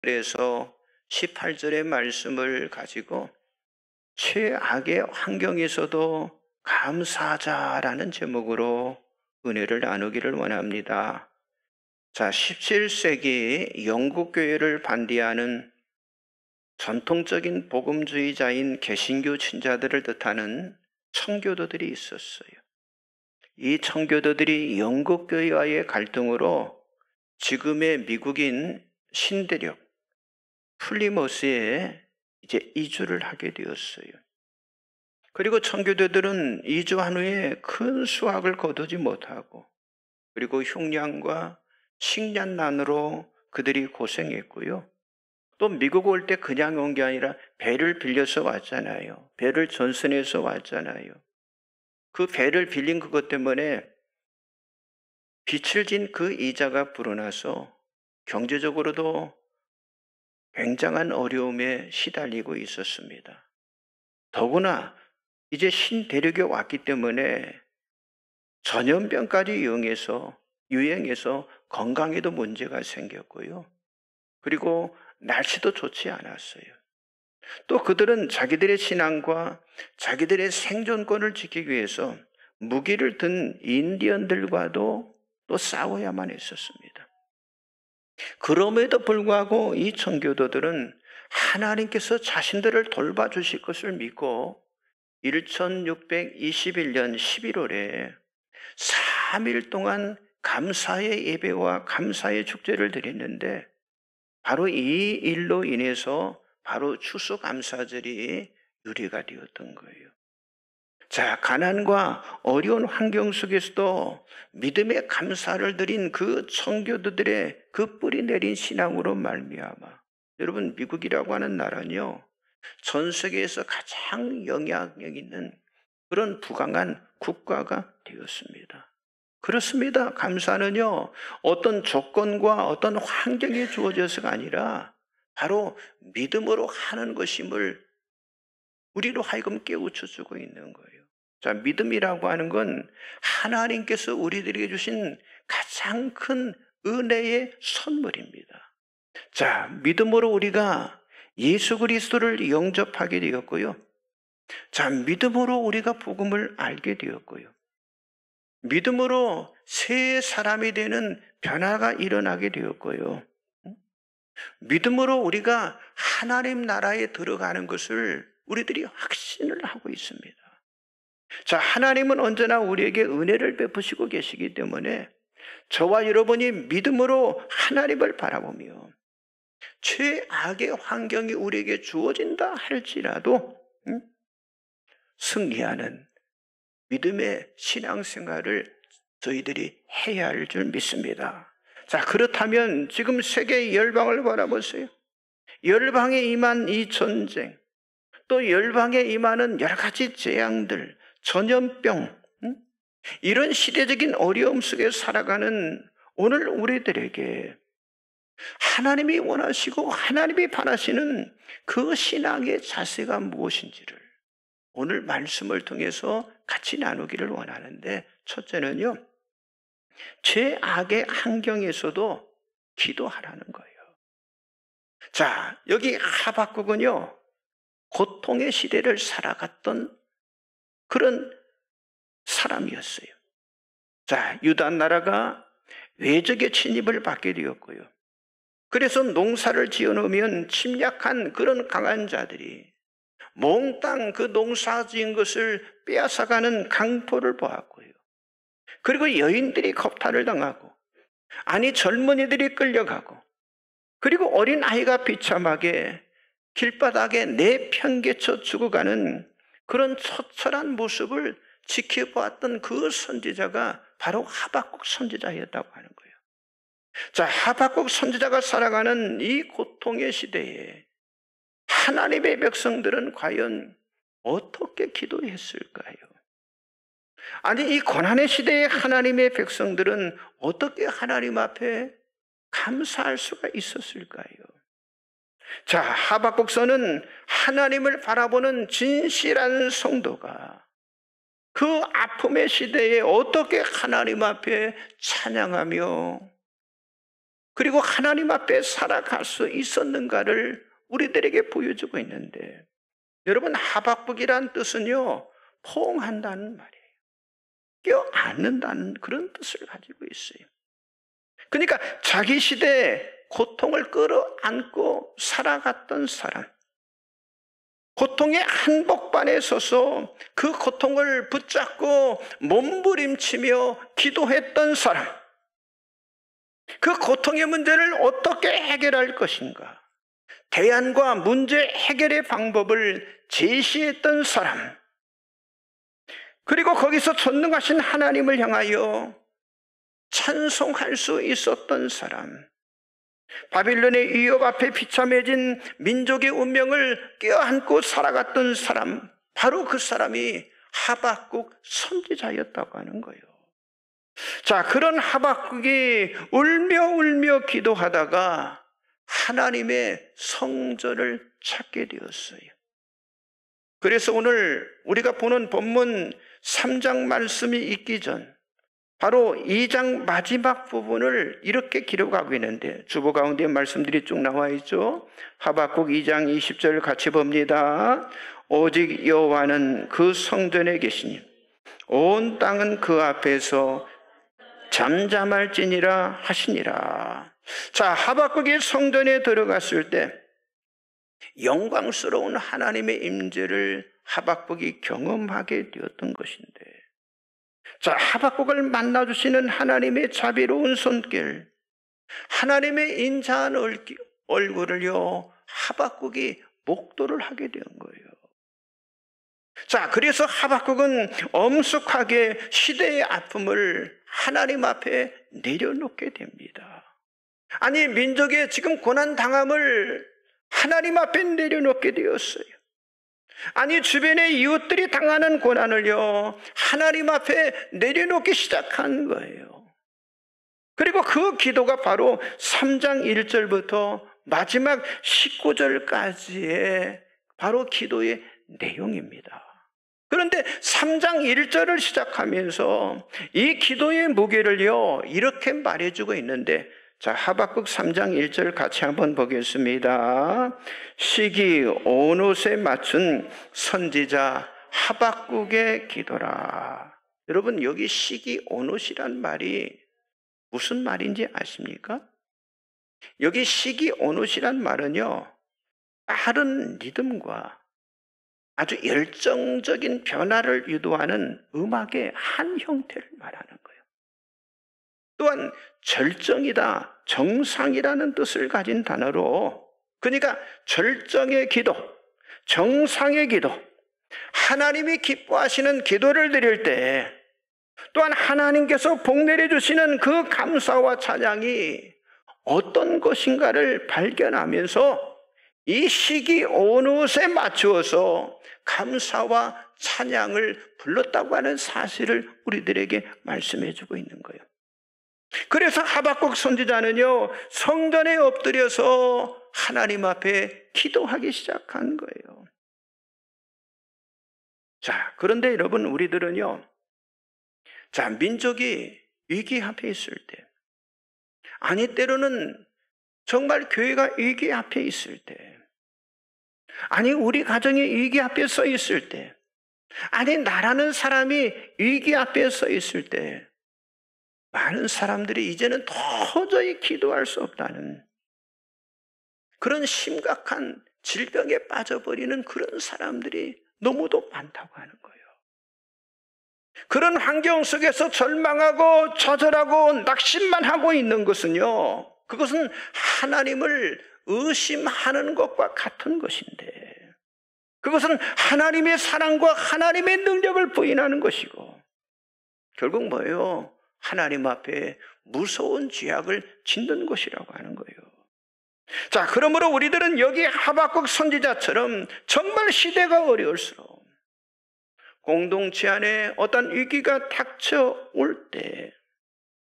그래서 18절의 말씀을 가지고 최악의 환경에서도 감사하자라는 제목으로 은혜를 나누기를 원합니다. 자, 17세기 영국 교회를 반대하는 전통적인 복음주의자인 개신교 신자들을 뜻하는 청교도들이 있었어요. 이 청교도들이 영국 교회와의 갈등으로 지금의 미국인 신대륙 플리머스에 이제 이주를 하게 되었어요. 그리고 청교도들은 이주한 후에 큰 수확을 거두지 못하고, 그리고 흉년과 식량난으로 그들이 고생했고요. 또 미국 올 때 그냥 온 게 아니라 배를 빌려서 왔잖아요. 배를 전선해서 왔잖아요. 그 배를 빌린 그것 때문에 빚을 진 그 이자가 불어나서 경제적으로도 굉장한 어려움에 시달리고 있었습니다. 더구나 이제 신대륙에 왔기 때문에 전염병까지 유행해서 건강에도 문제가 생겼고요. 그리고 날씨도 좋지 않았어요. 또 그들은 자기들의 신앙과 자기들의 생존권을 지키기 위해서 무기를 든 인디언들과도 또 싸워야만 했었습니다. 그럼에도 불구하고 이 청교도들은 하나님께서 자신들을 돌봐주실 것을 믿고 1621년 11월에 3일 동안 감사의 예배와 감사의 축제를 드렸는데, 바로 이 일로 인해서 바로 추수감사절이 유래가 되었던 거예요. 자, 가난과 어려운 환경 속에서도 믿음의 감사를 드린 그 청교도들의 그 뿌리 내린 신앙으로 말미암아, 여러분, 미국이라고 하는 나라는요, 전 세계에서 가장 영향력 있는 그런 부강한 국가가 되었습니다. 그렇습니다. 감사는요, 어떤 조건과 어떤 환경에 주어져서가 아니라 바로 믿음으로 하는 것임을 우리로 하여금 깨우쳐 주고 있는 거예요. 자, 믿음이라고 하는 건 하나님께서 우리들에게 주신 가장 큰 은혜의 선물입니다. 자, 믿음으로 우리가 예수 그리스도를 영접하게 되었고요. 자, 믿음으로 우리가 복음을 알게 되었고요. 믿음으로 새 사람이 되는 변화가 일어나게 되었고요. 믿음으로 우리가 하나님 나라에 들어가는 것을 우리들이 확신을 하고 있습니다. 자, 하나님은 언제나 우리에게 은혜를 베푸시고 계시기 때문에 저와 여러분이 믿음으로 하나님을 바라보며 최악의 환경이 우리에게 주어진다 할지라도 승리하는 믿음의 신앙생활을 저희들이 해야 할 줄 믿습니다. 자, 그렇다면 지금 세계 열방을 바라보세요. 열방에 임한 이 전쟁, 또 열방에 임하는 여러 가지 재앙들, 전염병, 이런 시대적인 어려움 속에 살아가는 오늘 우리들에게 하나님이 원하시고 하나님이 바라시는 그 신앙의 자세가 무엇인지를 오늘 말씀을 통해서 같이 나누기를 원하는데, 첫째는요, 죄악의 환경에서도 기도하라는 거예요. 자, 여기 하박국은요, 고통의 시대를 살아갔던 그런 사람이었어요. 자, 유다 나라가 외적의 침입을 받게 되었고요. 그래서 농사를 지어놓으면 침략한 그런 강한 자들이 몽땅 그 농사 지은 것을 빼앗아가는 강포를 보았고요. 그리고 여인들이 겁탈을 당하고, 아니 젊은이들이 끌려가고, 그리고 어린아이가 비참하게 길바닥에 내팽개쳐 죽어가는 그런 처절한 모습을 지켜보았던 그 선지자가 바로 하박국 선지자였다고 하는 거예요. 자, 하박국 선지자가 살아가는 이 고통의 시대에 하나님의 백성들은 과연 어떻게 기도했을까요? 아니, 이 고난의 시대에 하나님의 백성들은 어떻게 하나님 앞에 감사할 수가 있었을까요? 자, 하박국서는 하나님을 바라보는 진실한 성도가 그 아픔의 시대에 어떻게 하나님 앞에 찬양하며 그리고 하나님 앞에 살아갈 수 있었는가를 우리들에게 보여주고 있는데, 여러분, 하박국이란 뜻은요, 포옹한다는 말이에요. 껴안는다는 그런 뜻을 가지고 있어요. 그러니까 자기 시대에 고통을 끌어안고 살아갔던 사람, 고통의 한복판에 서서 그 고통을 붙잡고 몸부림치며 기도했던 사람, 그 고통의 문제를 어떻게 해결할 것인가, 대안과 문제 해결의 방법을 제시했던 사람, 그리고 거기서 전능하신 하나님을 향하여 찬송할 수 있었던 사람, 바빌론의 위협 앞에 비참해진 민족의 운명을 껴안고 살아갔던 사람, 바로 그 사람이 하박국 선지자였다고 하는 거예요. 자, 그런 하박국이 울며 기도하다가 하나님의 성전을 찾게 되었어요. 그래서 오늘 우리가 보는 본문 3장 말씀이 있기 전 바로 2장 마지막 부분을 이렇게 기록하고 있는데, 주보 가운데 말씀들이 쭉 나와 있죠. 하박국 2장 20절 같이 봅니다. 오직 여호와는 그 성전에 계시니 온 땅은 그 앞에서 잠잠할지니라 하시니라. 자, 하박국이 성전에 들어갔을 때 영광스러운 하나님의 임재를 하박국이 경험하게 되었던 것인데, 자, 하박국을 만나주시는 하나님의 자비로운 손길, 하나님의 인자한 얼굴을요, 하박국이 목도를 하게 된 거예요. 자, 그래서 하박국은 엄숙하게 시대의 아픔을 하나님 앞에 내려놓게 됩니다. 아니, 민족의 지금 고난당함을 하나님 앞에 내려놓게 되었어요. 아니, 주변의 이웃들이 당하는 고난을요, 하나님 앞에 내려놓기 시작한 거예요. 그리고 그 기도가 바로 3장 1절부터 마지막 19절까지의 바로 기도의 내용입니다. 그런데 3장 1절을 시작하면서 이 기도의 무게를요, 이렇게 말해주고 있는데, 자, 하박국 3장 1절 같이 한번 보겠습니다. 시기 온옷에 맞춘 선지자 하박국의 기도라. 여러분, 여기 시기 온옷이란 말이 무슨 말인지 아십니까? 여기 시기 온옷이란 말은요, 빠른 리듬과 아주 열정적인 변화를 유도하는 음악의 한 형태를 말하는 거예요. 또한 절정이다, 정상이라는 뜻을 가진 단어로, 그러니까 절정의 기도, 정상의 기도, 하나님이 기뻐하시는 기도를 드릴 때, 또한 하나님께서 복 내려주시는 그 감사와 찬양이 어떤 것인가를 발견하면서 이 시기 온옷에 맞추어서 감사와 찬양을 불렀다고 하는 사실을 우리들에게 말씀해 주고 있는 거예요. 그래서 하박국 선지자는요, 성전에 엎드려서 하나님 앞에 기도하기 시작한 거예요. 자, 그런데 여러분, 우리들은요, 자, 민족이 위기 앞에 있을 때, 아니, 때로는 정말 교회가 위기 앞에 있을 때, 아니, 우리 가정이 위기 앞에 서 있을 때, 아니, 나라는 사람이 위기 앞에 서 있을 때, 많은 사람들이 이제는 도저히 기도할 수 없다는 그런 심각한 질병에 빠져버리는 그런 사람들이 너무도 많다고 하는 거예요. 그런 환경 속에서 절망하고 좌절하고 낙심만 하고 있는 것은요, 그것은 하나님을 의심하는 것과 같은 것인데, 그것은 하나님의 사랑과 하나님의 능력을 부인하는 것이고, 결국 뭐예요? 하나님 앞에 무서운 죄악을 짓는 것이라고 하는 거예요. 자, 그러므로 우리들은 여기 하박국 선지자처럼 정말 시대가 어려울수록 공동체 안에 어떤 위기가 닥쳐올 때,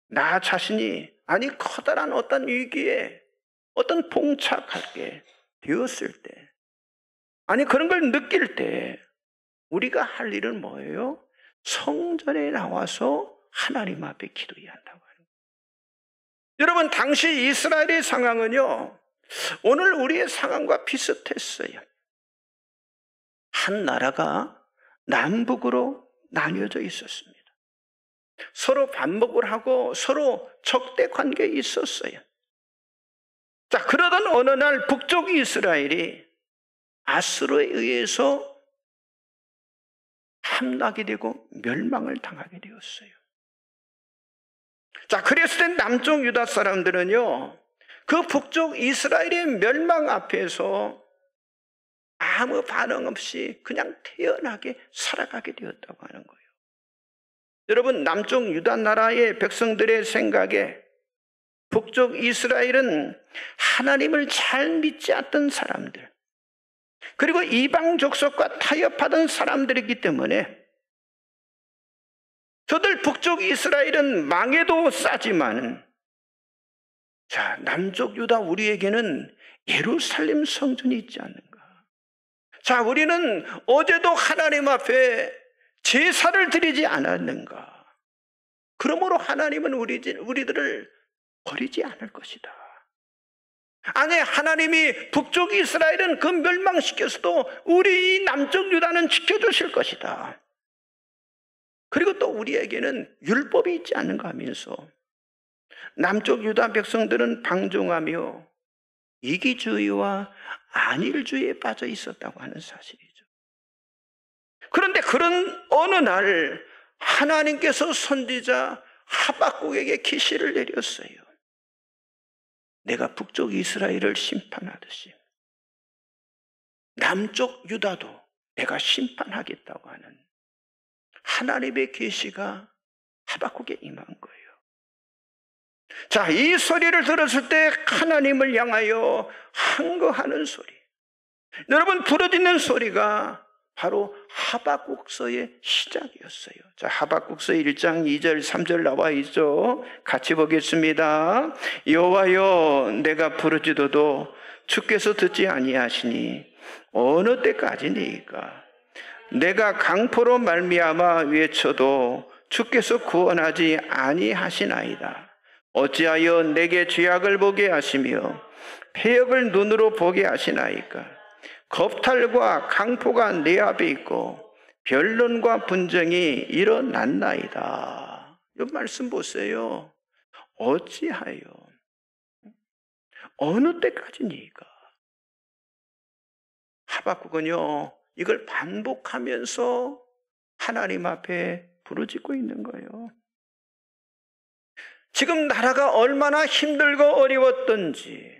나 자신이, 아니, 커다란 어떤 위기에 어떤 봉착하게 되었을 때, 아니, 그런 걸 느낄 때 우리가 할 일은 뭐예요? 성전에 나와서 하나님 앞에 기도해야 한다고 하는 거예요. 여러분, 당시 이스라엘의 상황은요, 오늘 우리의 상황과 비슷했어요. 한 나라가 남북으로 나뉘어져 있었습니다. 서로 반목을 하고 서로 적대 관계에 있었어요. 자, 그러던 어느 날 북쪽 이스라엘이 아수르에 의해서 함락이 되고 멸망을 당하게 되었어요. 자, 그랬을 때 남쪽 유다 사람들은요, 그 북쪽 이스라엘의 멸망 앞에서 아무 반응 없이 그냥 태연하게 살아가게 되었다고 하는 거예요. 여러분, 남쪽 유다 나라의 백성들의 생각에 북쪽 이스라엘은 하나님을 잘 믿지 않던 사람들, 그리고 이방 족속과 타협하던 사람들이기 때문에 저들 북쪽 이스라엘은 망해도 싸지만, 자, 남쪽 유다 우리에게는 예루살렘 성전이 있지 않는가. 자, 우리는 어제도 하나님 앞에 제사를 드리지 않았는가. 그러므로 하나님은 우리들을 버리지 않을 것이다. 아니, 하나님이 북쪽 이스라엘은 그 멸망시켜서도 우리 이 남쪽 유다는 지켜주실 것이다. 그리고 또 우리에게는 율법이 있지 않는가 하면서 남쪽 유다 백성들은 방종하며 이기주의와 안일주의에 빠져 있었다고 하는 사실이죠. 그런데 그런 어느 날 하나님께서 선지자 하박국에게 계시를 내렸어요. 내가 북쪽 이스라엘을 심판하듯이 남쪽 유다도 내가 심판하겠다고 하는 하나님의 계시가 하박국에 임한 거예요. 자, 이 소리를 들었을 때 하나님을 향하여 항거하는 소리, 여러분, 부르짖는 소리가 바로 하박국서의 시작이었어요. 자, 하박국서 1장 2절 3절 나와 있죠. 같이 보겠습니다. 여호와여, 내가 부르짖어도 주께서 듣지 아니하시니 어느 때까지니까. 내가 강포로 말미암아 외쳐도 주께서 구원하지 아니하시나이다. 어찌하여 내게 죄악을 보게 하시며 폐역을 눈으로 보게 하시나이까. 겁탈과 강포가 내 앞에 있고 변론과 분쟁이 일어났나이다. 이 말씀 보세요. 어찌하여 어느 때까지니까. 하박국은요, 이걸 반복하면서 하나님 앞에 부르짖고 있는 거예요. 지금 나라가 얼마나 힘들고 어려웠던지,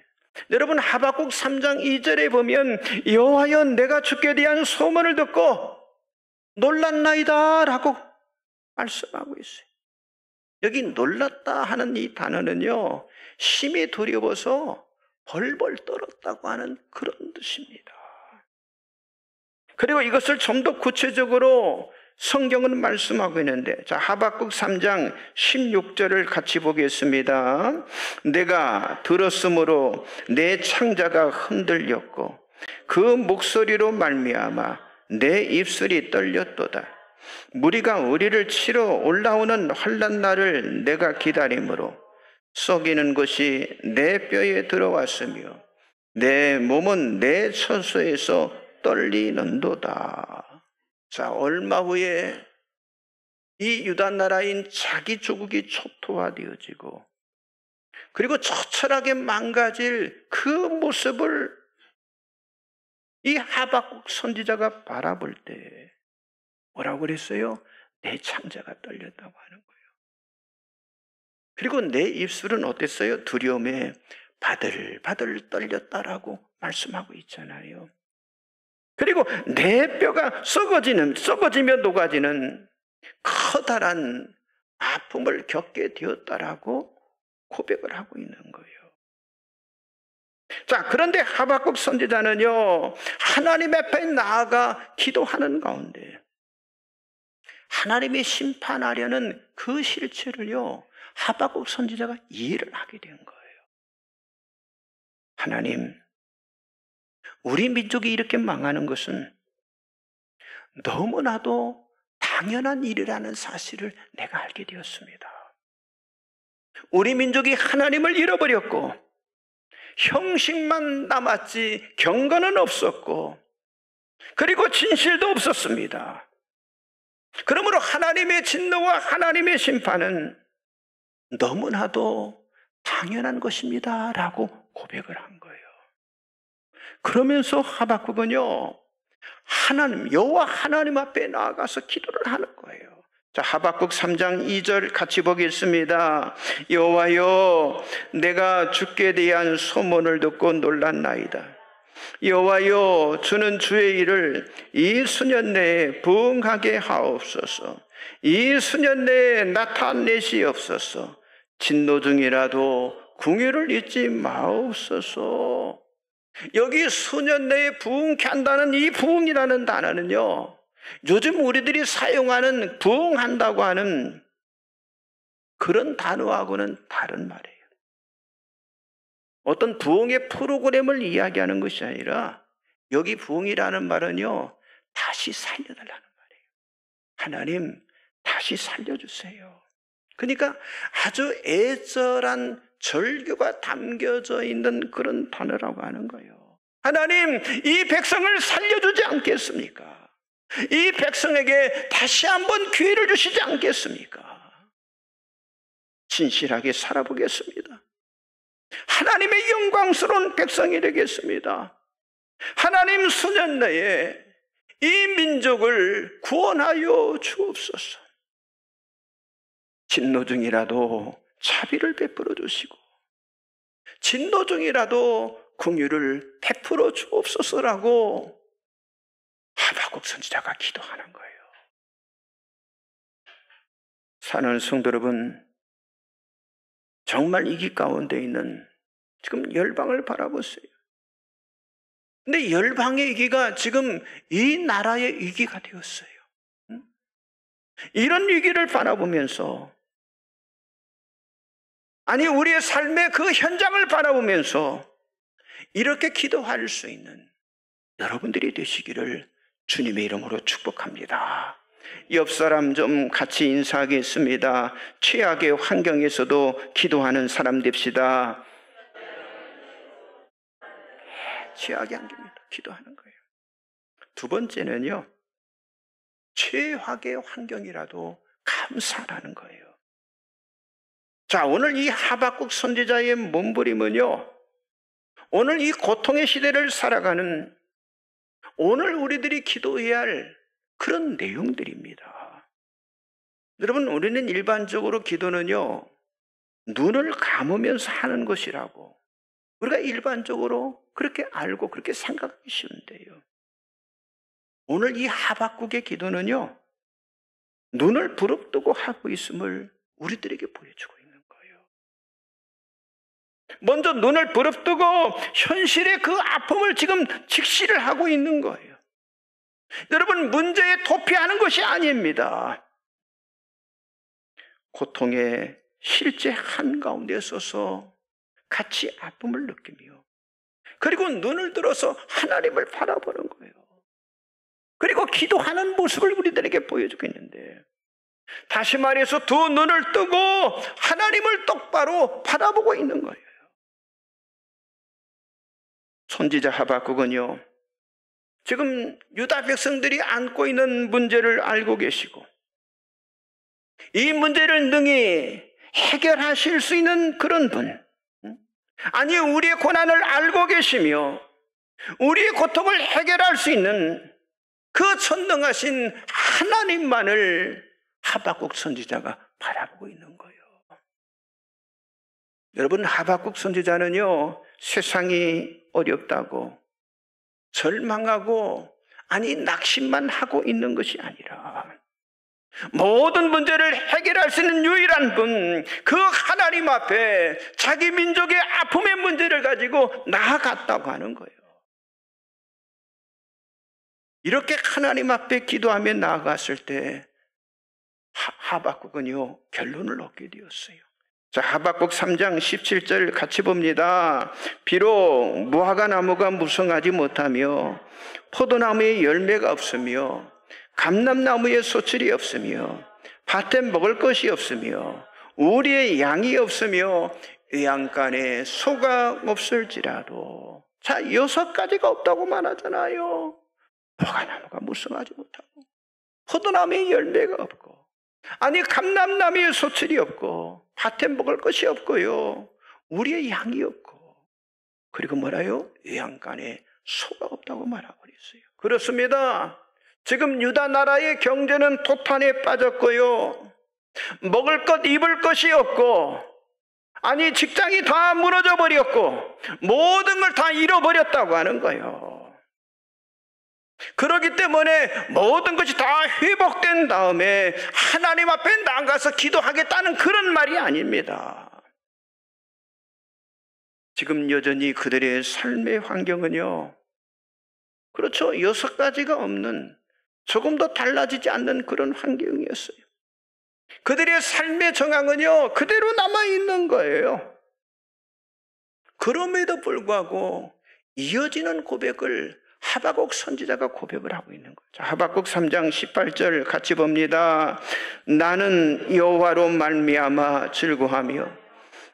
여러분, 하박국 3장 2절에 보면 여호와여, 내가 주께 대한 소문을 듣고 놀랐나이다 라고 말씀하고 있어요. 여기 놀랐다 하는 이 단어는요, 심히 두려워서 벌벌 떨었다고 하는 그런 뜻입니다. 그리고 이것을 좀 더 구체적으로 성경은 말씀하고 있는데, 자, 하박국 3장 16절을 같이 보겠습니다. 내가 들었으므로 내 창자가 흔들렸고 그 목소리로 말미암아 내 입술이 떨렸도다. 무리가 우리를 치러 올라오는 환난 날을 내가 기다림으로 썩이는 것이 내 뼈에 들어왔으며 내 몸은 내 처소에서 떨리는도다. 자, 얼마 후에 이 유다 나라인 자기 조국이 초토화되어지고, 그리고 처철하게 망가질 그 모습을 이 하박국 선지자가 바라볼 때 뭐라고 그랬어요? 내 창자가 떨렸다고 하는 거예요. 그리고 내 입술은 어땠어요? 두려움에 바들바들 떨렸다라고 말씀하고 있잖아요. 그리고 내 뼈가 썩어지며 녹아지는 커다란 아픔을 겪게 되었다라고 고백을 하고 있는 거예요. 자, 그런데 하박국 선지자는요, 하나님 앞에 나아가 기도하는 가운데 하나님이 심판하려는 그 실체를요, 하박국 선지자가 이해를 하게 된 거예요. 하나님, 우리 민족이 이렇게 망하는 것은 너무나도 당연한 일이라는 사실을 내가 알게 되었습니다. 우리 민족이 하나님을 잃어버렸고 형식만 남았지 경건은 없었고 그리고 진실도 없었습니다. 그러므로 하나님의 진노와 하나님의 심판은 너무나도 당연한 것입니다 라고 고백을 한 거예요. 그러면서 하박국은요, 하나님, 여호와 하나님 앞에 나아가서 기도를 하는 거예요. 자, 하박국 3장 2절 같이 보겠습니다. 여호와여, 내가 주께 대한 소문을 듣고 놀랐나이다. 여호와여, 주는 주의 일을 이 수년 내에 부응하게 하옵소서. 이 수년 내에 나타내시옵소서. 진노 중이라도 궁유를 잊지 마옵소서. 여기 수년 내에 부응케 한다는 이 부응이라는 단어는요, 요즘 우리들이 사용하는 부응한다고 하는 그런 단어하고는 다른 말이에요. 어떤 부응의 프로그램을 이야기하는 것이 아니라 여기 부응이라는 말은요, 다시 살려달라는 말이에요. 하나님, 다시 살려주세요. 그러니까 아주 애절한 절규가 담겨져 있는 그런 단어라고 하는 거예요. 하나님, 이 백성을 살려주지 않겠습니까? 이 백성에게 다시 한번 기회를 주시지 않겠습니까? 진실하게 살아보겠습니다. 하나님의 영광스러운 백성이 되겠습니다. 하나님, 수년 내에 이 민족을 구원하여 주옵소서. 진노 중이라도 자비를 베풀어 주시고 진노 중이라도 긍휼을 베풀어 주옵소서라고 하박국 선지자가 기도하는 거예요. 사랑하는 성도 여러분, 정말 위기 가운데 있는 지금 열방을 바라보세요. 근데 열방의 위기가 지금 이 나라의 위기가 되었어요. 이런 위기를 바라보면서, 아니 우리의 삶의 그 현장을 바라보면서 이렇게 기도할 수 있는 여러분들이 되시기를 주님의 이름으로 축복합니다. 옆 사람 좀 같이 인사하겠습니다. 최악의 환경에서도 기도하는 사람 됩시다. 최악의 환경입니다. 기도하는 거예요. 두 번째는요, 최악의 환경이라도 감사하는 거예요. 자, 오늘 이 하박국 선지자의 몸부림은요, 오늘 이 고통의 시대를 살아가는 오늘 우리들이 기도해야 할 그런 내용들입니다. 여러분, 우리는 일반적으로 기도는요, 눈을 감으면서 하는 것이라고 우리가 일반적으로 그렇게 알고 그렇게 생각하기 쉬운데요, 오늘 이 하박국의 기도는요, 눈을 부릅뜨고 하고 있음을 우리들에게 보여주고 있는 거예요. 먼저 눈을 부릅뜨고 현실의 그 아픔을 지금 직시를 하고 있는 거예요. 여러분, 문제에 도피하는 것이 아닙니다. 고통의 실제 한가운데 서서 같이 아픔을 느끼며, 그리고 눈을 들어서 하나님을 바라보는 거예요. 그리고 기도하는 모습을 우리들에게 보여주고 있는데, 다시 말해서 두 눈을 뜨고 하나님을 똑바로 바라보고 있는 거예요. 선지자 하박국은요, 지금 유다 백성들이 안고 있는 문제를 알고 계시고, 이 문제를 능히 해결하실 수 있는 그런 분, 아니 우리의 고난을 알고 계시며 우리의 고통을 해결할 수 있는 그 전능하신 하나님만을 하박국 선지자가 바라보고 있는 거예요. 여러분, 하박국 선지자는요, 세상이 어렵다고 절망하고, 아니 낙심만 하고 있는 것이 아니라 모든 문제를 해결할 수 있는 유일한 분, 그 하나님 앞에 자기 민족의 아픔의 문제를 가지고 나아갔다고 하는 거예요. 이렇게 하나님 앞에 기도하며 나아갔을 때 하박국은요, 결론을 얻게 되었어요. 자, 하박국 3장 17절 같이 봅니다. 비록 무화과 나무가 무성하지 못하며 포도나무에 열매가 없으며 감람나무에 소출이 없으며 밭에 먹을 것이 없으며 우리의 양이 없으며 외양간에 소가 없을지라도. 자, 6가지가 없다고 말하잖아요. 포가나무가 무성하지 못하고, 포도나무에 열매가 없고, 아니 감람나무에 소출이 없고, 밭에 먹을 것이 없고요, 우리의 양이 없고, 그리고 뭐라요? 외양간에 소가 없다고 말하고 있어요. 그렇습니다. 지금 유다 나라의 경제는 토탄에 빠졌고요, 먹을 것 입을 것이 없고, 아니 직장이 다 무너져 버렸고, 모든 걸 다 잃어버렸다고 하는 거예요. 그렇기 때문에 모든 것이 다 회복된 다음에 하나님 앞에 나가서 기도하겠다는 그런 말이 아닙니다. 지금 여전히 그들의 삶의 환경은요, 그렇죠, 6가지가 없는, 조금도 달라지지 않는 그런 환경이었어요. 그들의 삶의 정황은요, 그대로 남아있는 거예요. 그럼에도 불구하고 이어지는 고백을 하박국 선지자가 고백을 하고 있는 거죠. 하박국 3장 18절 같이 봅니다. 나는 여호와로 말미암아 즐거하며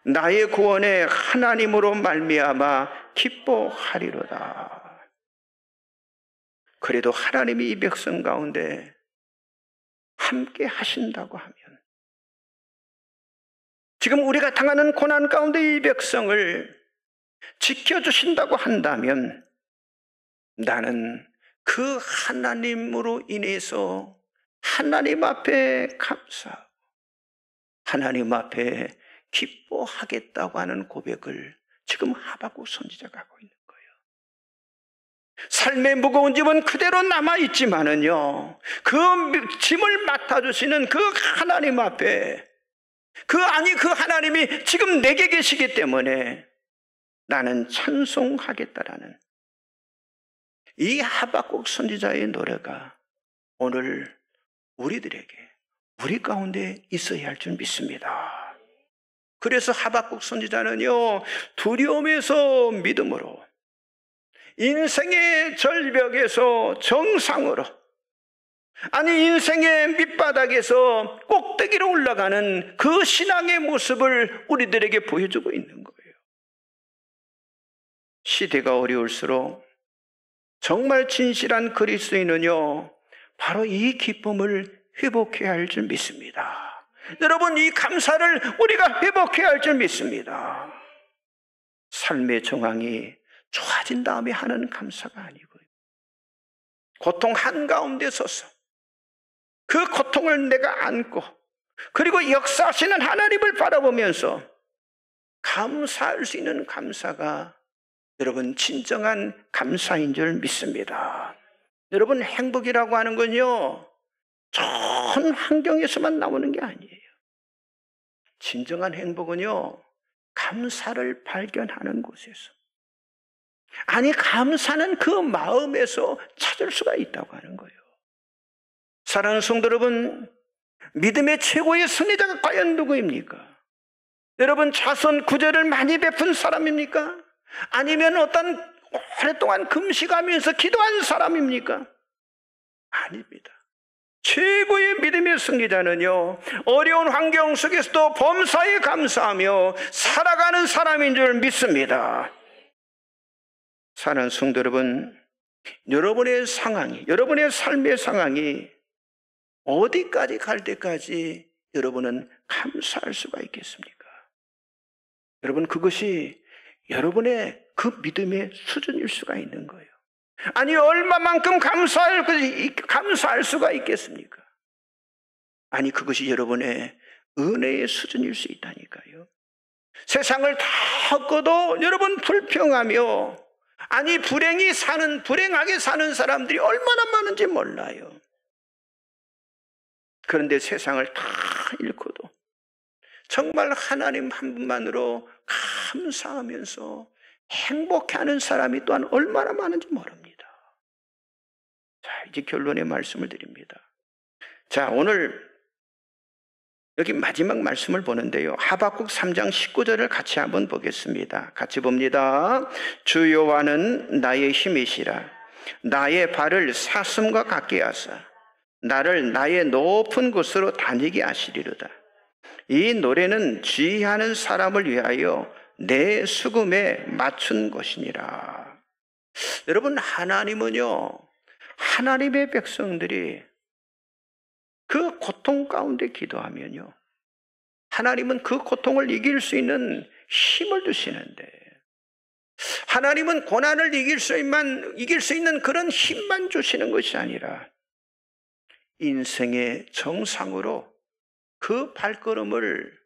나의 구원의 하나님으로 말미암아 기뻐하리로다. 그래도 하나님이 이 백성 가운데 함께 하신다고 하면, 지금 우리가 당하는 고난 가운데 이 백성을 지켜주신다고 한다면, 나는 그 하나님으로 인해서 하나님 앞에 감사하고 하나님 앞에 기뻐하겠다고 하는 고백을 지금 하박국 선지자가 하고 있는 거예요. 삶의 무거운 짐은 그대로 남아있지만은요, 그 짐을 맡아주시는 그 하나님 앞에, 그 하나님이 지금 내게 계시기 때문에 나는 찬송하겠다라는 이 하박국 선지자의 노래가 오늘 우리들에게, 우리 가운데 있어야 할 줄 믿습니다. 그래서 하박국 선지자는요, 두려움에서 믿음으로, 인생의 절벽에서 정상으로, 아니 인생의 밑바닥에서 꼭대기로 올라가는 그 신앙의 모습을 우리들에게 보여주고 있는 거예요. 시대가 어려울수록 정말 진실한 그리스도인은요, 바로 이 기쁨을 회복해야 할 줄 믿습니다. 여러분, 이 감사를 우리가 회복해야 할 줄 믿습니다. 삶의 정황이 좋아진 다음에 하는 감사가 아니고요, 고통 한가운데 서서 그 고통을 내가 안고, 그리고 역사하시는 하나님을 바라보면서 감사할 수 있는 감사가 여러분 진정한 감사인 줄 믿습니다. 여러분, 행복이라고 하는 건요, 좋은 환경에서만 나오는 게 아니에요. 진정한 행복은요, 감사를 발견하는 곳에서, 아니 감사는 그 마음에서 찾을 수가 있다고 하는 거예요. 사랑하는 성도 여러분, 믿음의 최고의 승리자가 과연 누구입니까? 여러분, 자선 구제를 많이 베푼 사람입니까? 아니면 어떤 오랫동안 금식하면서 기도한 사람입니까? 아닙니다. 최고의 믿음의 승리자는요, 어려운 환경 속에서도 범사에 감사하며 살아가는 사람인 줄 믿습니다. 사랑하는 성도 여러분, 여러분의 상황이, 여러분의 삶의 상황이 어디까지 갈 때까지 여러분은 감사할 수가 있겠습니까? 여러분, 그것이 여러분의 그 믿음의 수준일 수가 있는 거예요. 아니, 얼마만큼 감사할 수가 있겠습니까? 아니, 그것이 여러분의 은혜의 수준일 수 있다니까요. 세상을 다 얻고도 여러분 불평하며, 아니 불행하게 사는 사람들이 얼마나 많은지 몰라요. 그런데 세상을 다 잃고도 정말 하나님 한 분만으로 감사하면서 행복해하는 사람이 또한 얼마나 많은지 모릅니다. 자, 이제 결론의 말씀을 드립니다. 자, 오늘 여기 마지막 말씀을 보는데요, 하박국 3장 19절을 같이 한번 보겠습니다. 같이 봅니다. 주 여호와는 나의 힘이시라. 나의 발을 사슴과 같게 하사 나를 나의 높은 곳으로 다니게 하시리로다. 이 노래는 지휘하는 사람을 위하여 내 수금에 맞춘 것이니라. 여러분, 하나님은요, 하나님의 백성들이 그 고통 가운데 기도하면요, 하나님은 그 고통을 이길 수 있는 힘을 주시는데, 하나님은 고난을 이길 수 있는 그런 힘만 주시는 것이 아니라 인생의 정상으로 그 발걸음을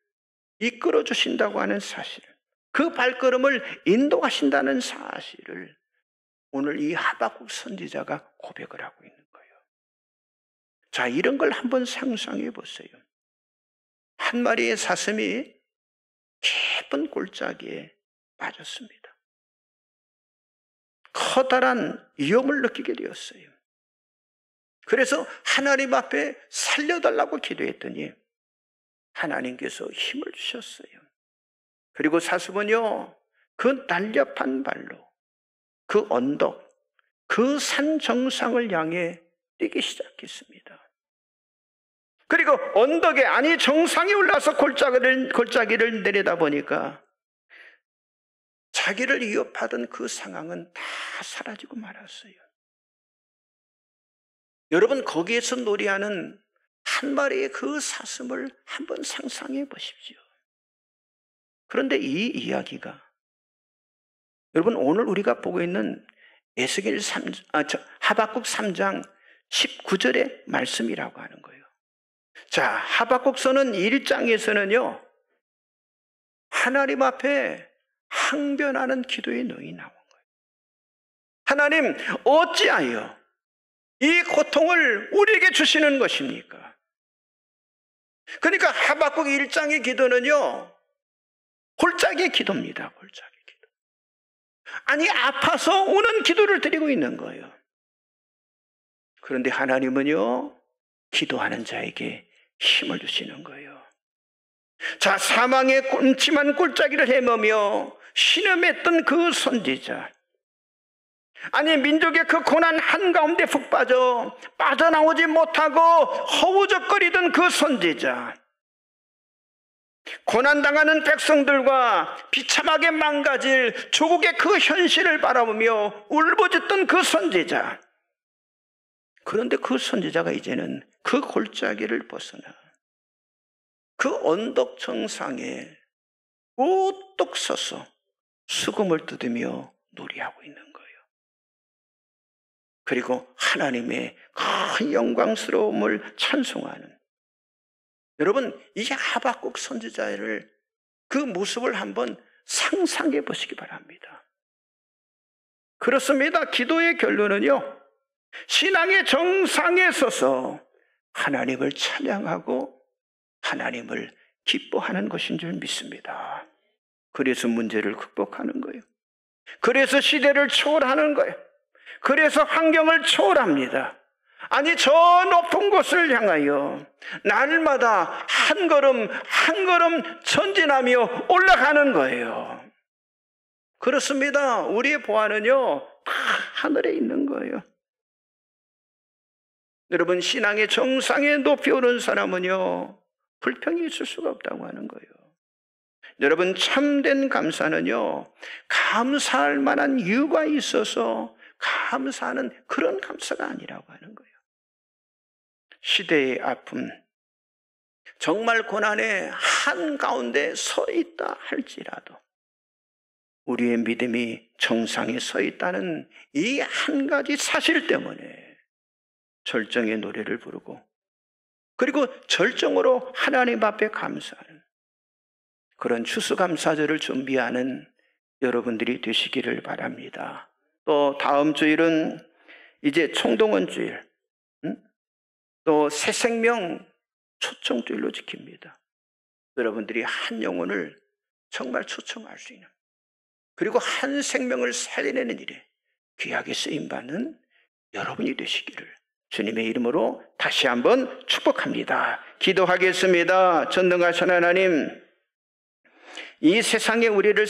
이끌어 주신다고 하는 사실, 그 발걸음을 인도하신다는 사실을 오늘 이 하박국 선지자가 고백을 하고 있는 거예요. 자, 이런 걸 한번 상상해 보세요. 한 마리의 사슴이 깊은 골짜기에 빠졌습니다. 커다란 위험을 느끼게 되었어요. 그래서 하나님 앞에 살려달라고 기도했더니 하나님께서 힘을 주셨어요. 그리고 사슴은요, 그 날렵한 발로 그 언덕, 그 산 정상을 향해 뛰기 시작했습니다. 그리고 언덕에, 아니 정상에 올라서 골짜기를 내려다보니까 자기를 위협하던 그 상황은 다 사라지고 말았어요. 여러분, 거기에서 놀이하는 한 마리의 그 사슴을 한번 상상해 보십시오. 그런데 이 이야기가 여러분, 오늘 우리가 보고 있는 하박국 3장 19절의 말씀이라고 하는 거예요. 자, 하박국서는 1장에서는요, 하나님 앞에 항변하는 기도의 내용이 나온 거예요. 하나님, 어찌하여 이 고통을 우리에게 주시는 것입니까? 그러니까 하박국 1장의 기도는요, 골짜기의 기도입니다. 골짜기 기도. 아니, 아파서 우는 기도를 드리고 있는 거예요. 그런데 하나님은요, 기도하는 자에게 힘을 주시는 거예요. 자, 사망의 끔찍한 골짜기를 헤매며 신음했던 그 선지자, 아니 민족의 그 고난 한가운데 푹 빠져나오지 못하고 허우적거리던 그 선지자, 고난당하는 백성들과 비참하게 망가질 조국의 그 현실을 바라보며 울부짖던 그 선지자, 그런데 그 선지자가 이제는 그 골짜기를 벗어나 그 언덕 정상에 우뚝 서서 수금을 뜯으며 놀이하고 있는 거예요. 그리고 하나님의 큰 영광스러움을 찬송하는, 여러분, 이 하박국 선지자를 그 모습을 한번 상상해 보시기 바랍니다. 그렇습니다. 기도의 결론은요, 신앙의 정상에 서서 하나님을 찬양하고 하나님을 기뻐하는 것인 줄 믿습니다. 그래서 문제를 극복하는 거예요. 그래서 시대를 초월하는 거예요. 그래서 환경을 초월합니다. 아니, 저 높은 곳을 향하여 날마다 한 걸음 한 걸음 전진하며 올라가는 거예요. 그렇습니다. 우리의 보안은요, 다 하늘에 있는 거예요. 여러분, 신앙의 정상에 높이 오른 사람은요, 불평이 있을 수가 없다고 하는 거예요. 여러분, 참된 감사는요, 감사할 만한 이유가 있어서 감사하는 그런 감사가 아니라고 하는 거예요. 시대의 아픔, 정말 고난의 한가운데 서 있다 할지라도 우리의 믿음이 정상에 서 있다는 이 한 가지 사실 때문에 절정의 노래를 부르고, 그리고 절정으로 하나님 앞에 감사하는 그런 추수감사절을 준비하는 여러분들이 되시기를 바랍니다. 또 다음 주일은 이제 총동원 주일, 또 새생명 초청주일로 지킵니다. 여러분들이 한 영혼을 정말 초청할 수 있는, 그리고 한 생명을 살려내는 일에 귀하게 쓰임받는 여러분이 되시기를 주님의 이름으로 다시 한번 축복합니다. 기도하겠습니다. 전능하신 하나님, 이 세상에 우리를